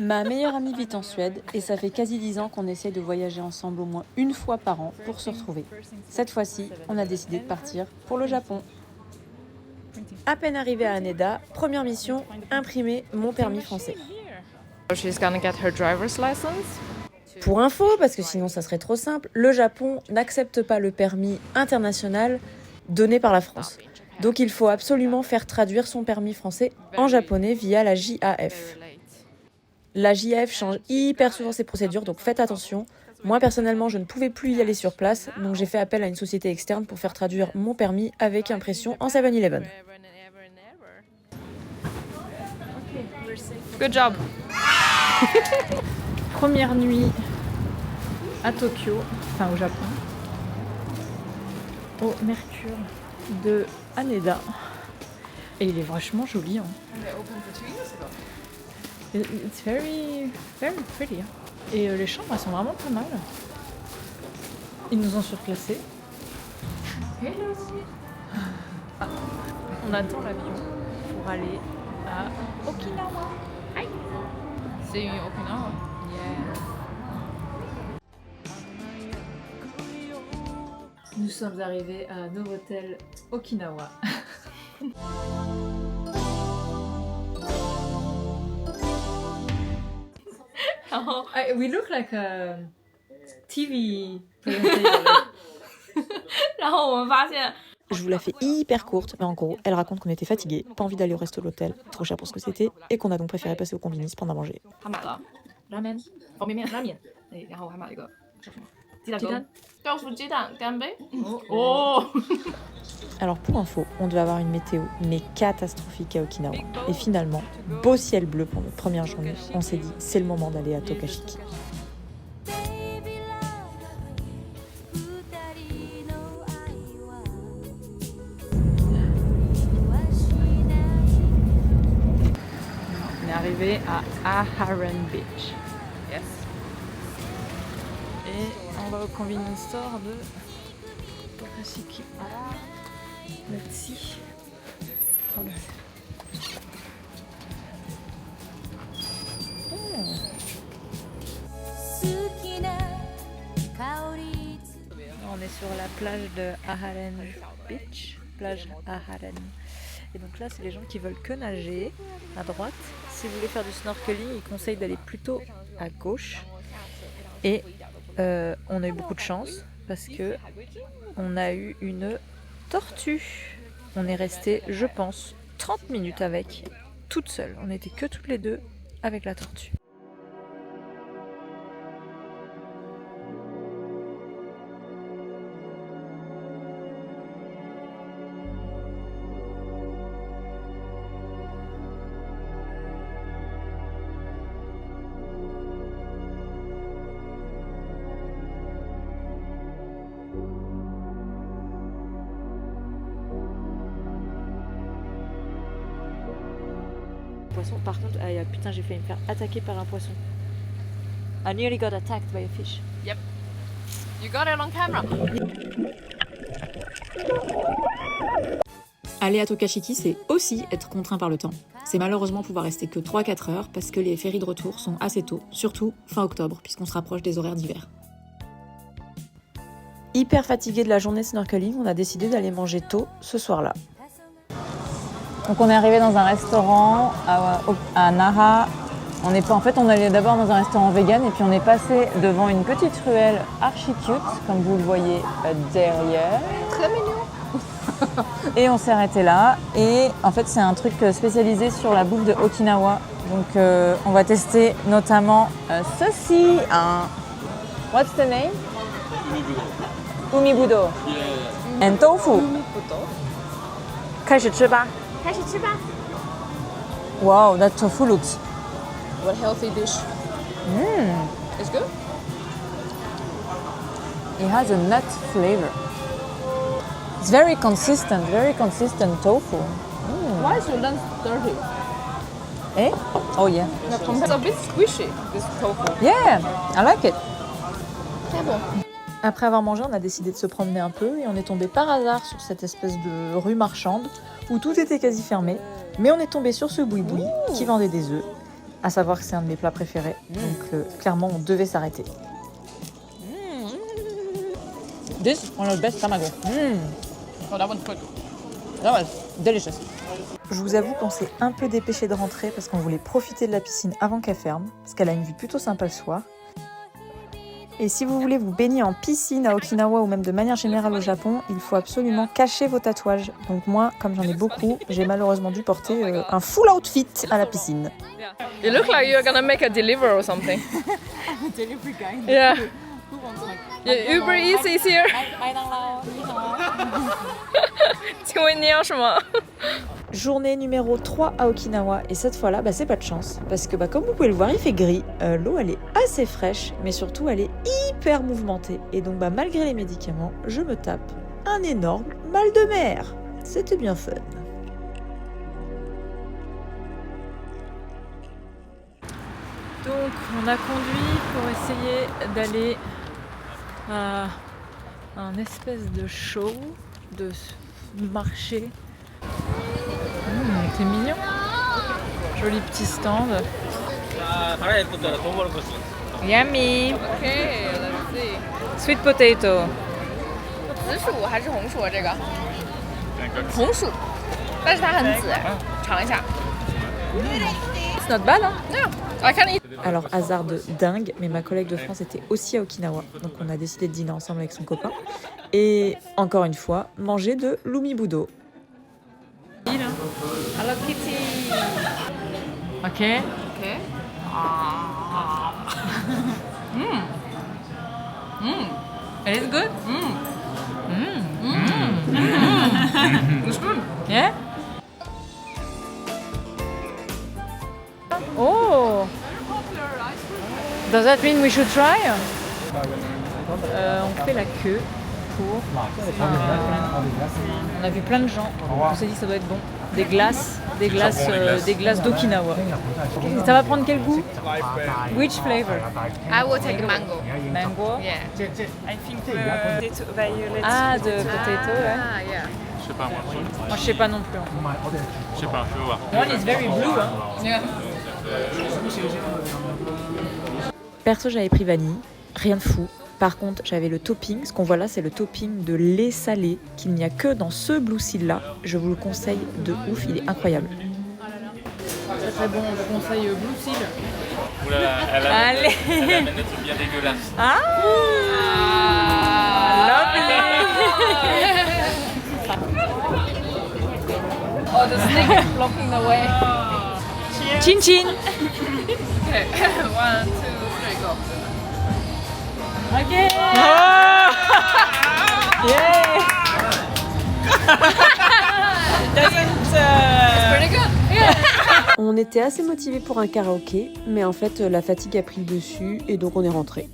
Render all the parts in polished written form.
Ma meilleure amie vit en Suède et ça fait quasi 10 ans qu'on essaie de voyager ensemble au moins une fois par an pour se retrouver. Cette fois-ci, on a décidé de partir pour le Japon. À peine arrivée à Haneda, première mission, imprimer mon permis français. She's gonna get her driver's license. Pour info, parce que sinon ça serait trop simple, le Japon n'accepte pas le permis international donné par la France. Donc il faut absolument faire traduire son permis français en japonais via la JAF. La JAF change hyper souvent ses procédures, donc faites attention. Moi personnellement, je ne pouvais plus y aller sur place, donc j'ai fait appel à une société externe pour faire traduire mon permis avec impression en 7-Eleven. Good job. Première nuit à Tokyo, enfin au Japon, au Mercure de Haneda. Et il est vachement joli. Hein. It's very, very pretty. Hein. Et les chambres, elles sont vraiment pas mal. Ils nous ont surclassés. Ah, on attend l'avion pour aller à Okinawa. Hi. See you in Okinawa. Nous sommes arrivés à Novotel Okinawa. We look like a TV presentator. 然后我们发现 Je vous la fais hyper courte, mais en gros, elle raconte qu'on était fatigués, pas envie d'aller au resto de l'hôtel, trop cher pour ce que c'était, et qu'on a donc préféré passer au combinis pendant manger. 他买了拉面、方便面、拉面，哎，然后我还买了一个叫什么鸡蛋豆腐鸡蛋干杯。哦。 Alors pour info, on devait avoir une météo mais catastrophique à Okinawa. Et finalement, beau ciel bleu pour notre première journée, on s'est dit c'est le moment d'aller à Tokashiki. On est arrivé à Aharen Beach. Yes. Et on va au convenience store de Tokashiki. Let's see. Oh là. On est sur la plage de Aharen Beach, plage Aharen. Et donc là, c'est les gens qui veulent que nager à droite. Si vous voulez faire du snorkeling, ils conseillent d'aller plutôt à gauche. Et on a eu beaucoup de chance parce que on a eu une tortue. On est resté, je pense, 30 minutes avec, toute seule. On n'était que toutes les deux avec la tortue. Poisson. Par contre, putain, j'ai failli me faire attaquer par un poisson. I nearly got attacked by a fish. Yep. You got it on camera. Aller à Tokashiki, c'est aussi être contraint par le temps. C'est malheureusement pouvoir rester que 3-4 heures parce que les ferries de retour sont assez tôt, surtout fin octobre, puisqu'on se rapproche des horaires d'hiver. Hyper fatigué de la journée snorkeling, on a décidé d'aller manger tôt ce soir-là. Donc on est arrivé dans un restaurant à Nara. On allait d'abord dans un restaurant vegan et puis on est passé devant une petite ruelle archi cute, comme vous le voyez derrière. Très mignon. Et on s'est arrêté là. Et en fait, c'est un truc spécialisé sur la bouffe de Okinawa. Donc on va tester notamment ceci. What's the name? Umibudo. And tofu. 开始吃吧。 开始吃吧。 Wow, that tofu looks. What healthy dish? It's good. It has a nut flavor. It's very consistent tofu. Why is your lens dirty? Eh? Oh yeah. It's a bit squishy, this tofu. Yeah, I like it. Très bon. Après avoir mangé, on a décidé de se promener un peu et on est tombé par hasard sur cette espèce de rue marchande où tout était quasi fermé. Mais on est tombé sur ce boui-boui qui vendait des œufs à savoir que c'est un de mes plats préférés. Donc clairement, on devait s'arrêter. This one of the best tamago. Oh, that one's good. That was delicious. Je vous avoue qu'on s'est un peu dépêché de rentrer parce qu'on voulait profiter de la piscine avant qu'elle ferme, parce qu'elle a une vue plutôt sympa le soir. Et si vous voulez vous baigner en piscine à Okinawa ou même de manière générale au Japon, il faut absolument cacher vos tatouages. Donc moi, comme j'en ai beaucoup, j'ai malheureusement dû porter un full outfit à la piscine. You look like you're gonna make a delivery or something. Delivery guy. Yeah. Who wants like Yeah, Uber Eats is here. 麦当劳，你好。请问你要什么？ Journée numéro 3 à Okinawa, et cette fois-là, c'est pas de chance, parce que comme vous pouvez le voir, il fait gris, l'eau elle est assez fraîche, mais surtout elle est hyper mouvementée, et donc malgré les médicaments, je me tape un énorme mal de mer. C'était bien fun. Donc on a conduit pour essayer d'aller à un espèce de show, de marché. C'est mignon. Joli petit stand. Yummy. Okay, let's see. Sweet potato. 紫薯还是红薯啊？这个红薯，但是它很紫，尝一下。It's not bad, hein? Yeah, I can eat. Alors, hasard de dingue, mais ma collègue de France était aussi à Okinawa, donc on a décidé de dîner ensemble avec son copain. Et encore une fois, manger de l'umibudo. Hello Kitty. Ok. Okay. It is good. It's good. Yeah. Oh. Does that mean we should try? On fait la queue pour. On a vu plein de gens. On s'est dit que ça doit être bon. Des glaces d'Okinawa. Ça va prendre quel goût? Which flavor? I will take mango. Mango. Yeah. I think violet. Ah, de potato. Ouais. Ah, yeah. Je sais pas moi. Moi, je sais pas non plus. Je sais pas, je vais voir. One is very blue. Hein. Yeah. Perso, j'avais pris vanille, rien de fou. Par contre, j'avais le topping. Ce qu'on voit là, c'est le topping de lait salé qu'il n'y a que dans ce Blue Seal là. Je vous le conseille de ouf, il est incroyable. Très très bon, on vous conseille Blue Seal. Oulala, elle a Allez. la manette bien dégueulasse. Ah, Oh, the snake is blocking the way. Chin chin. Okay, 1, 2, 3, go. Ok. Yeah. Pretty good. Yeah. On était assez motivés pour un karaoké, mais en fait la fatigue a pris le dessus et donc on est rentré.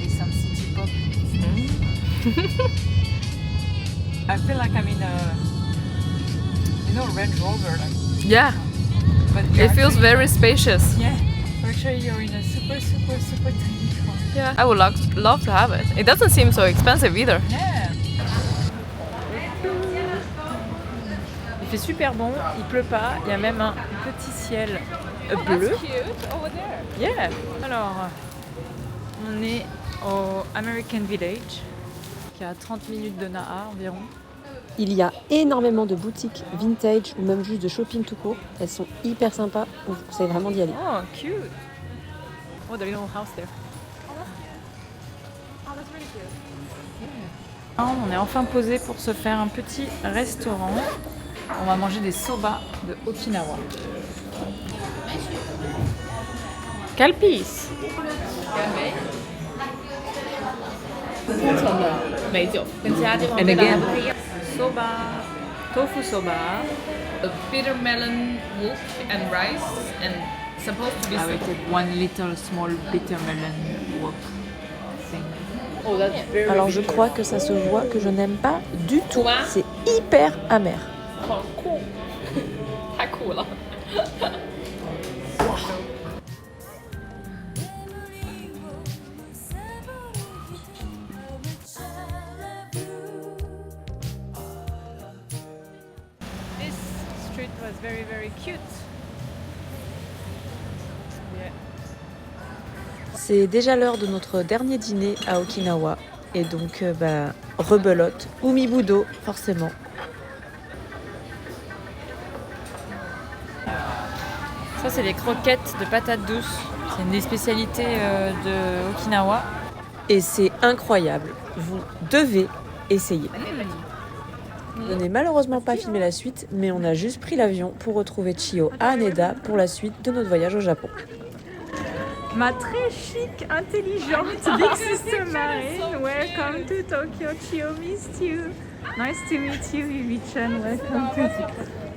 Some city pop. I feel like I'm in a, Range Rover. Yeah. But It feels very spacious. Yeah. Actually, you're in a super tiny car. Yeah. I would love to have it. It doesn't seem so expensive either. Yeah. Il fait super bon, il pleut pas, il y a même un petit ciel bleu. Cute over there. Yeah. Alors, on est au American Village, qui est à 30 minutes de Naha environ. Il y a énormément de boutiques vintage ou même juste de shopping tout court. Elles sont hyper sympas, on vous conseille vraiment d'y aller. Oh, cute. Oh, the little house there. On est enfin posé pour se faire un petit restaurant. On va manger des soba de Okinawa. Calpis. 铺陈的美酒，跟其他地方 And 味道还 again. 不太一样。 Soba, tofu soba. The bitter melon wok and rice and supposed to be I will take one little small bitter melon wok thing. Oh, that's very Alors je crois que ça se voit que je n'aime pas du tout. C'est hyper amer. 好酷，太酷了。street was very very cute. C'est déjà l'heure de notre dernier dîner à Okinawa. Et donc, rebelote ou mibudo, forcément. Ça, c'est les croquettes de patates douces. C'est une des spécialités de Okinawa. Et c'est incroyable. Vous devez essayer. On n'est malheureusement pas filmé la suite, mais on a juste pris l'avion pour retrouver Chio à Haneda pour la suite de notre voyage au Japon. Ma très chic, intelligente Big Sister Marine, welcome to Tokyo. Chio missed you. Nice to meet you, Vivi-chan. Welcome to